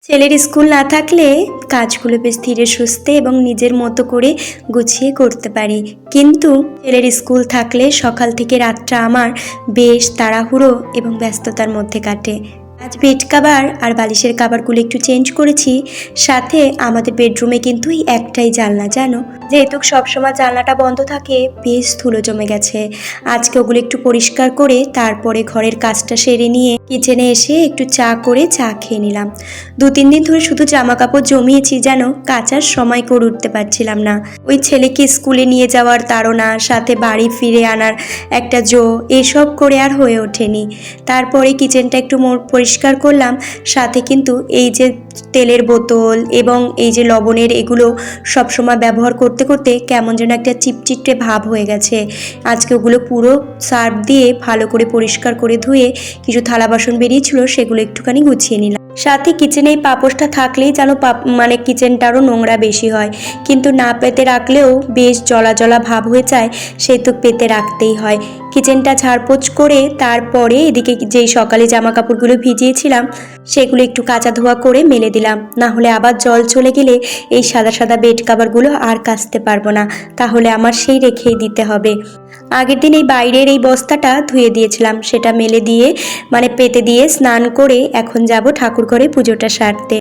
ছেলের স্কুল না থাকলে কাজগুলো বেশ ধীরে সুস্থে এবং নিজের মতো করে গুছিয়ে করতে পারি, কিন্তু ছেলের স্কুল থাকলে সকাল থেকে রাতটা আমার বেশ তাড়াহুড়ো এবং ব্যস্ততার মধ্যে কাটে। আজ বেড কাভার আর বালিশের কাভারগুলো একটু চেঞ্জ করেছি, সাথে আমাদের বেডরুমে কিন্তু এই একটাই জানলা, জানো, যেহেতু সবসময় জানলাটা বন্ধ থাকে বেশ ধুলো জমে গেছে। আজকে ওগুলো একটু পরিষ্কার করে তারপরে ঘরের কাজটা সেরে নিয়ে কিচেনে এসে একটু চা করে চা খেয়ে নিলাম। 2-3 দিন ধরে শুধু জামা কাপড় জমিয়েছি, যেন কাচার সময় করে উঠতে পারছিলাম না। ওই ছেলেকে স্কুলে নিয়ে যাওয়ার তাড়না, সাথে বাড়ি ফিরে আনার একটা এসব করে আর হয়ে ওঠেনি। তারপরে কিচেনটা একটু পরিষ্কার করলাম, সাথে কিন্তু এই যে তেলের বোতল এবং এই যে লবণের এগুলো সবসময় ব্যবহার করতে করতে কেমন যেন একটা চিপচিপটে ভাব হয়ে গেছে। আজকে ওগুলো পুরো সার্ফ দিয়ে ভালো করে পরিষ্কার করে ধুয়ে কিছু থালা বাসন বেরিয়েছিল সেগুলো একটুখানি গুছিয়ে নিলাম। সাথে কিচেনে এই পাপোশটা থাকলেই যেন মানে কিচেনটারও নোংরা বেশি হয়, কিন্তু না পেতে রাখলেও বেশ জলা জলা ভাব হয়ে যায়, সেই তো পেতে রাখতেই হয়। কিচেনটা ঝাড়পোছ করে তারপরে এদিকে যেই সকালে জামা কাপড়গুলো ভিজিয়েছিলাম সেগুলো একটু কাচা ধোয়া করে মেলে দিলাম, না হলে আবার জল চলে গেলে এই সাদা সাদা বেড কাভারগুলো আর কাচতে পারবো না, তাহলে আমার সেই রেখেই দিতে হবে। আগের দিন এই বাইরের এই বস্তাটা ধুয়ে দিয়েছিলাম, সেটা মেলে দিয়ে মানে পেতে দিয়ে স্নান করে এখন যাব ঠাকুর ঘরে পুজোটা সারতে।